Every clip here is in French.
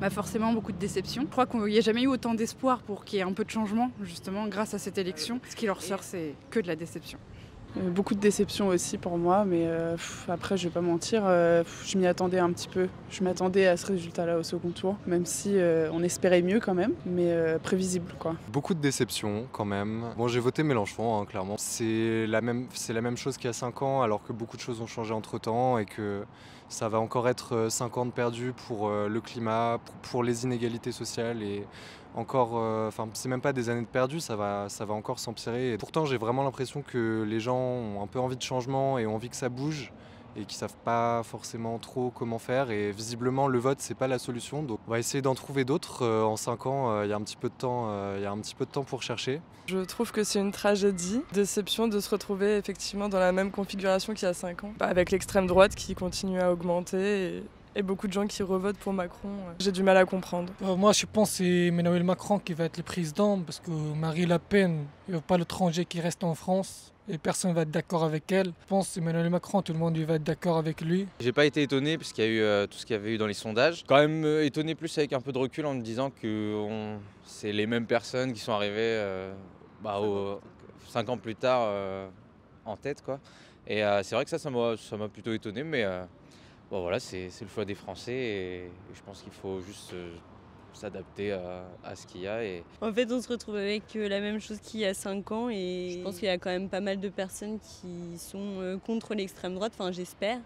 Bah forcément beaucoup de déceptions. Je crois qu'il n'y a jamais eu autant d'espoir pour qu'il y ait un peu de changement, justement, grâce à cette élection. Ce qui leur sort, c'est que de la déception. Beaucoup de déceptions aussi pour moi, mais après je vais pas mentir, je m'y attendais un petit peu. Je m'attendais à ce résultat-là au second tour, même si on espérait mieux quand même, mais prévisible quoi. Beaucoup de déceptions quand même. Bon, j'ai voté Mélenchon, hein, clairement. C'est la même chose qu'il y a 5 ans, alors que beaucoup de choses ont changé entre-temps et que ça va encore être 5 ans de perdu pour le climat, pour les inégalités sociales et encore, enfin, c'est même pas des années de perdu, ça va encore s'empirer. Et pourtant, j'ai vraiment l'impression que les gens ont un peu envie de changement et ont envie que ça bouge et qui savent pas forcément trop comment faire. Et visiblement, le vote, c'est pas la solution. Donc, on va essayer d'en trouver d'autres. En 5 ans, il y a un petit peu de temps, il y a un petit peu de temps pour chercher. Je trouve que c'est une tragédie, déception de se retrouver effectivement dans la même configuration qu'il y a 5 ans, avec l'extrême droite qui continue à augmenter et beaucoup de gens qui revotent pour Macron. J'ai du mal à comprendre. Moi, je pense que c'est Emmanuel Macron qui va être le président parce que Marine Le Pen, il n'y a pas l'étranger qui reste en France et personne ne va être d'accord avec elle. Je pense que Emmanuel Macron, tout le monde va être d'accord avec lui. J'ai pas été étonné parce qu'il y a eu tout ce qu'il y avait eu dans les sondages. Quand même étonné plus avec un peu de recul en me disant que c'est les mêmes personnes qui sont arrivées 5 ans plus tard en tête, quoi. Et c'est vrai que ça m'a plutôt étonné, mais bon, voilà, c'est le choix des Français et je pense qu'il faut juste s'adapter à ce qu'il y a. En fait, on se retrouve avec la même chose qu'il y a 5 ans et je pense qu'il y a quand même pas mal de personnes qui sont contre l'extrême droite, enfin j'espère.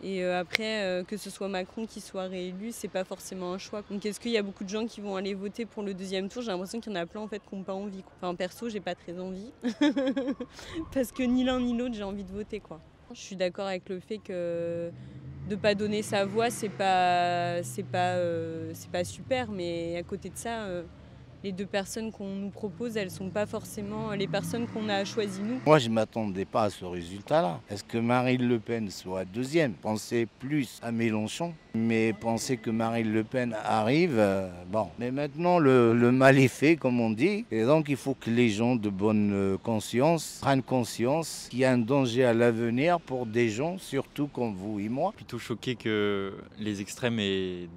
Et après, que ce soit Macron qui soit réélu, c'est pas forcément un choix. Donc est-ce qu'il y a beaucoup de gens qui vont aller voter pour le deuxième tour? J'ai l'impression qu'il y en a plein en fait qui n'ont pas envie, quoi. Enfin perso, j'ai pas très envie. Parce que ni l'un ni l'autre, j'ai envie de voter, quoi. Je suis d'accord avec le fait que de pas donner sa voix, c'est pas super, mais à côté de ça, les deux personnes qu'on nous propose, elles sont pas forcément les personnes qu'on a choisies nous. Moi, je ne m'attendais pas à ce résultat-là. Est-ce que Marine Le Pen soit deuxième? Pensez plus à Mélenchon, mais pensez que Marine Le Pen arrive, bon. Mais maintenant, le mal est fait, comme on dit. Et donc, il faut que les gens de bonne conscience prennent conscience qu'il y a un danger à l'avenir pour des gens, surtout comme vous et moi. Plutôt choqué que les extrêmes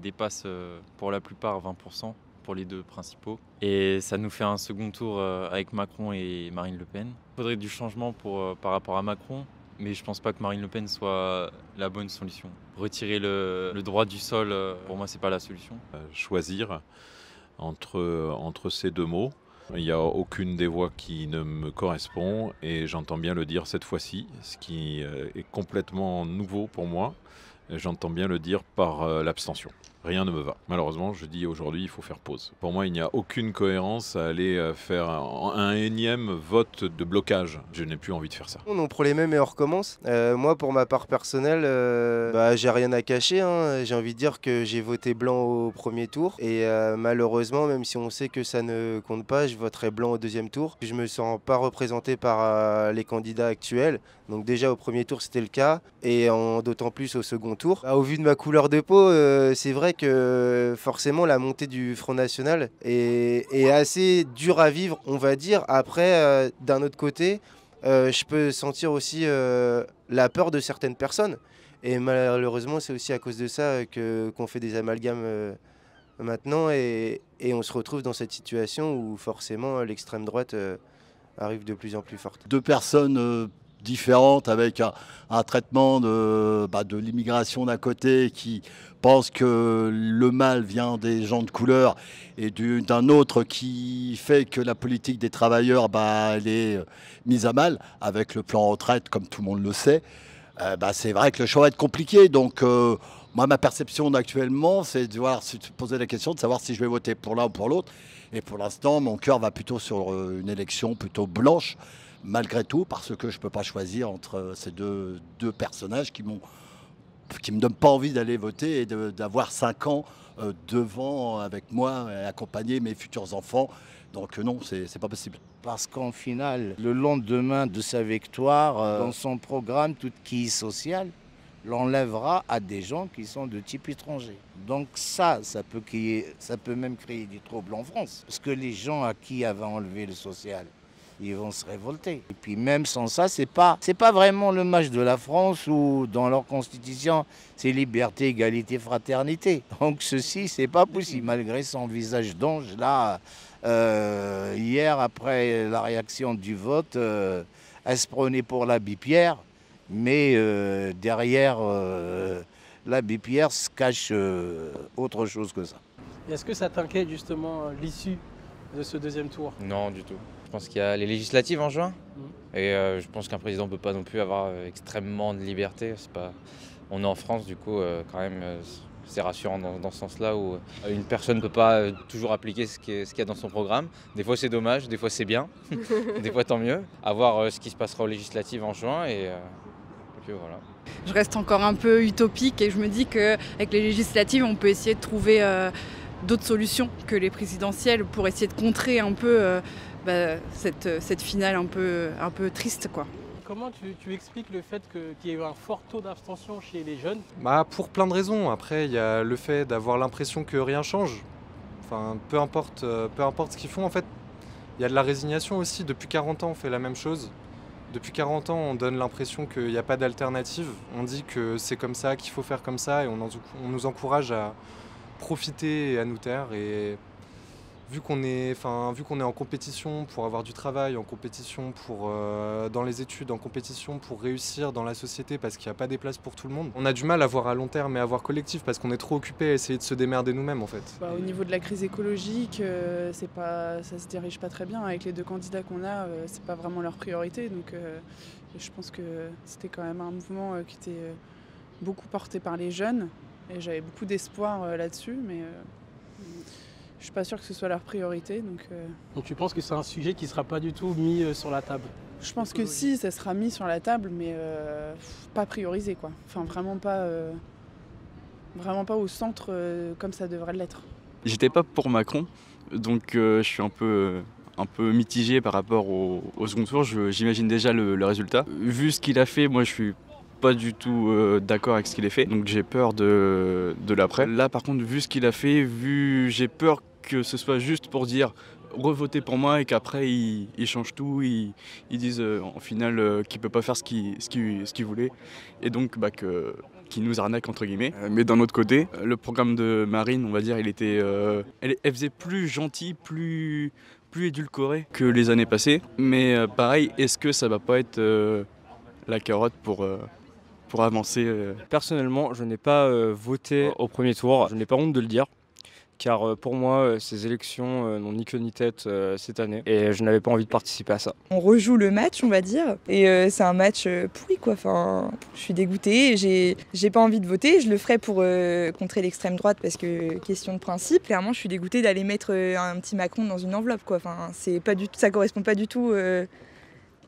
dépassent pour la plupart 20%. Pour les deux principaux. Et ça nous fait un second tour avec Macron et Marine Le Pen. Il faudrait du changement par rapport à Macron, mais je pense pas que Marine Le Pen soit la bonne solution. Retirer le droit du sol, pour moi, c'est pas la solution. Choisir entre ces deux mots. Il n'y a aucune des voix qui ne me correspond et j'entends bien le dire cette fois-ci, ce qui est complètement nouveau pour moi. J'entends bien le dire par l'abstention. Rien ne me va. Malheureusement, je dis aujourd'hui, il faut faire pause. Pour moi, il n'y a aucune cohérence à aller faire un énième vote de blocage. Je n'ai plus envie de faire ça. On prend les mêmes et on recommence. Moi, pour ma part personnelle, j'ai rien à cacher, hein. J'ai envie de dire que j'ai voté blanc au premier tour. Et malheureusement, même si on sait que ça ne compte pas, je voterai blanc au deuxième tour. Je me sens pas représenté par les candidats actuels. Donc déjà au premier tour, c'était le cas. Et d'autant plus au second tour. Au vu de ma couleur de peau, c'est vrai que forcément la montée du Front National est assez dure à vivre, on va dire. Après, d'un autre côté, je peux sentir aussi la peur de certaines personnes. Et malheureusement, c'est aussi à cause de ça qu'on fait des amalgames maintenant. Et on se retrouve dans cette situation où forcément l'extrême droite arrive de plus en plus forte. Deux personnes différentes avec un traitement de l'immigration d'un côté qui pense que le mal vient des gens de couleur et d'un autre qui fait que la politique des travailleurs elle est mise à mal avec le plan retraite comme tout le monde le sait. C'est vrai que le choix va être compliqué. Donc moi ma perception actuellement c'est de poser la question de savoir si je vais voter pour l'un ou pour l'autre. Et pour l'instant mon cœur va plutôt sur une élection plutôt blanche. Malgré tout, parce que je ne peux pas choisir entre ces deux personnages qui me donnent pas envie d'aller voter et d'avoir 5 ans devant avec moi et accompagner mes futurs enfants. Donc non, c'est pas possible. Parce qu'en final, le lendemain de sa victoire, dans son programme, tout qui est social, l'enlèvera à des gens qui sont de type étranger. Donc ça peut même créer des troubles en France. Parce que les gens à qui avait enlevé le social, ils vont se révolter. Et puis même sans ça, c'est pas vraiment le match de la France où dans leur constitution, c'est liberté, égalité, fraternité. Donc ceci, c'est pas possible, malgré son visage d'ange là. Hier, après la réaction du vote, elle se prenait pour l'abbé Pierre, mais derrière l'abbé Pierre se cache autre chose que ça. Est-ce que ça t'inquiète justement l'issue de ce deuxième tour? Non, du tout. Je pense qu'il y a les législatives en juin. Et je pense qu'un président ne peut pas non plus avoir extrêmement de liberté. On est en France, du coup, quand même, c'est rassurant dans ce sens-là où une personne ne peut pas toujours appliquer ce qu'il y a dans son programme. Des fois, c'est dommage, des fois, c'est bien, des fois, tant mieux. À voir ce qui se passera aux législatives en juin et puis voilà. Je reste encore un peu utopique et je me dis qu'avec les législatives, on peut essayer de trouver d'autres solutions que les présidentielles pour essayer de contrer un peu cette finale un peu triste, quoi. Comment tu expliques le fait qu'il y ait eu un fort taux d'abstention chez les jeunes? Pour plein de raisons. Après, il y a le fait d'avoir l'impression que rien change. Enfin, peu importe ce qu'ils font, en fait, il y a de la résignation aussi. Depuis 40 ans, on fait la même chose. Depuis 40 ans, on donne l'impression qu'il n'y a pas d'alternative. On dit que c'est comme ça, qu'il faut faire comme ça, et on nous encourage à profiter et à nous taire. Et vu qu'on est en compétition pour avoir du travail, en compétition dans les études, en compétition pour réussir dans la société parce qu'il n'y a pas des places pour tout le monde, on a du mal à voir à long terme et à voir collectif parce qu'on est trop occupé à essayer de se démerder nous-mêmes en fait. Au niveau de la crise écologique, ça se dirige pas très bien. Avec les deux candidats qu'on a, c'est pas vraiment leur priorité. Donc je pense que c'était quand même un mouvement qui était beaucoup porté par les jeunes. Et j'avais beaucoup d'espoir là-dessus, mais je suis pas sûre que ce soit leur priorité. Donc tu penses que c'est un sujet qui sera pas du tout mis sur la table? Je pense que si, ça sera mis sur la table, mais pas priorisé, quoi. Enfin, vraiment pas au centre comme ça devrait l'être. J'étais pas pour Macron, donc je suis un peu mitigé par rapport au second tour. J'imagine déjà le résultat. Vu ce qu'il a fait, moi je suis pas du tout d'accord avec ce qu'il a fait, donc j'ai peur de l'après. Là par contre, vu ce qu'il a fait, j'ai peur que ce soit juste pour dire revotez pour moi et qu'après il change tout, ils disent en finale qu'il peut pas faire ce qu'il voulait et donc qu'il nous arnaque entre guillemets. Mais d'un autre côté, le programme de Marine, on va dire, elle faisait plus gentil, plus édulcoré que les années passées, mais pareil, est-ce que ça va pas être la carotte pour avancer? Personnellement, je n'ai pas voté au premier tour, je n'ai pas honte de le dire, car pour moi, ces élections n'ont ni queue ni tête cette année, et je n'avais pas envie de participer à ça. On rejoue le match, on va dire, et c'est un match pourri, quoi. Enfin, je suis dégoûtée, j'ai pas envie de voter, je le ferai pour contrer l'extrême droite, parce que question de principe, clairement, je suis dégoûtée d'aller mettre un petit Macron dans une enveloppe, quoi. Enfin, ça correspond pas du tout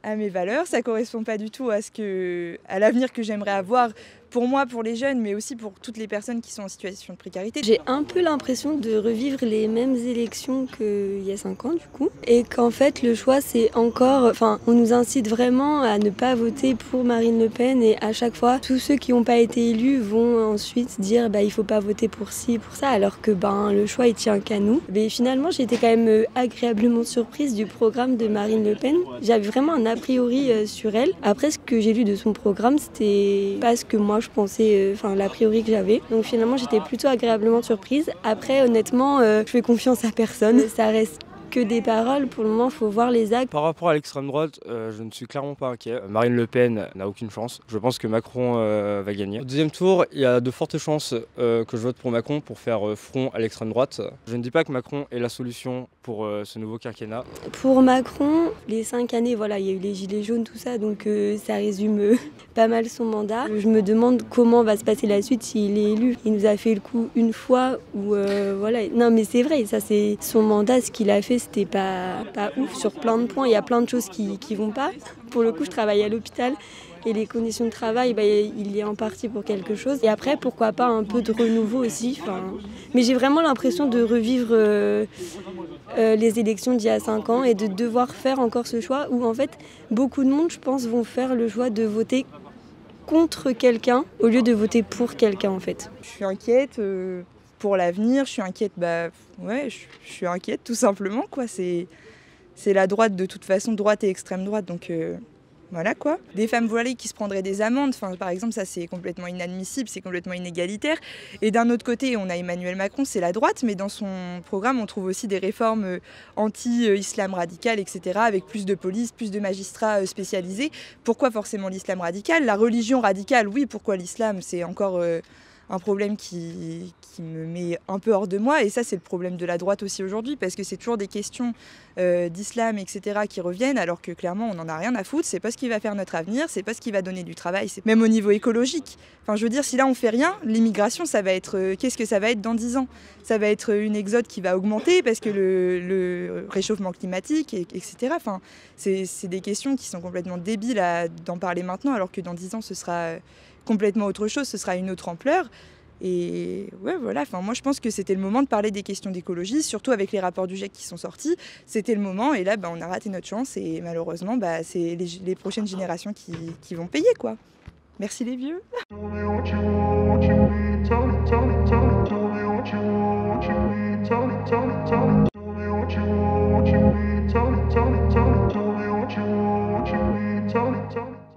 à mes valeurs, ça correspond pas du tout à l'avenir que j'aimerais avoir pour moi, pour les jeunes, mais aussi pour toutes les personnes qui sont en situation de précarité. J'ai un peu l'impression de revivre les mêmes élections qu'il y a 5 ans du coup, et qu'en fait le choix c'est encore, on nous incite vraiment à ne pas voter pour Marine Le Pen, et à chaque fois tous ceux qui n'ont pas été élus vont ensuite dire il faut pas voter pour ci, pour ça, alors que le choix il tient qu'à nous. Mais finalement j'ai été quand même agréablement surprise du programme de Marine Le Pen. J'avais vraiment un a priori sur elle. Après, ce que j'ai lu de son programme, c'était pas ce que moi je pensais, l'a priori que j'avais. Donc finalement j'étais plutôt agréablement surprise. Après honnêtement je fais confiance à personne, ça reste que des paroles, pour le moment il faut voir les actes. Par rapport à l'extrême droite, je ne suis clairement pas inquiet. Marine Le Pen n'a aucune chance, je pense que Macron va gagner. Au deuxième tour, il y a de fortes chances que je vote pour Macron pour faire front à l'extrême droite. Je ne dis pas que Macron est la solution pour ce nouveau quinquennat. Pour Macron, les 5 années, il y a eu les gilets jaunes, tout ça, donc ça résume pas mal son mandat. Je me demande comment va se passer la suite s'il est élu. Il nous a fait le coup une fois où non mais c'est vrai, ça c'est son mandat, ce qu'il a fait c'était pas ouf sur plein de points, il y a plein de choses qui vont pas. Pour le coup je travaille à l'hôpital et les conditions de travail, il y est en partie pour quelque chose. Et après pourquoi pas un peu de renouveau aussi. Mais j'ai vraiment l'impression de revivre les élections d'il y a 5 ans et de devoir faire encore ce choix où en fait beaucoup de monde je pense vont faire le choix de voter contre quelqu'un au lieu de voter pour quelqu'un en fait. Je suis inquiète pour l'avenir, je suis inquiète, je suis inquiète tout simplement, quoi. C'est c'est la droite de toute façon, droite et extrême droite, donc voilà quoi. Des femmes voilées qui se prendraient des amendes, enfin, par exemple, ça c'est complètement inadmissible, c'est complètement inégalitaire. Et d'un autre côté, on a Emmanuel Macron, c'est la droite, mais dans son programme, on trouve aussi des réformes anti-islam radical, etc., avec plus de police, plus de magistrats spécialisés. Pourquoi forcément l'islam radical? La religion radicale, oui, pourquoi l'islam? C'est encore un problème qui me met un peu hors de moi. Et ça, c'est le problème de la droite aussi aujourd'hui, parce que c'est toujours des questions d'islam, etc., qui reviennent, alors que clairement, on n'en a rien à foutre. C'est pas ce qui va faire notre avenir, c'est pas ce qui va donner du travail, même au niveau écologique. Enfin, je veux dire, si là, on fait rien, l'immigration, ça va être... qu'est-ce que ça va être dans 10 ans? Ça va être une exode qui va augmenter, parce que le réchauffement climatique, etc. Enfin, c'est des questions qui sont complètement débiles d'en parler maintenant, alors que dans 10 ans, ce sera complètement autre chose, ce sera une autre ampleur. Et ouais, voilà, enfin, moi je pense que c'était le moment de parler des questions d'écologie, surtout avec les rapports du GIEC qui sont sortis. C'était le moment, et là on a raté notre chance, et malheureusement c'est les prochaines générations qui vont payer, quoi. Merci les vieux. Tell me.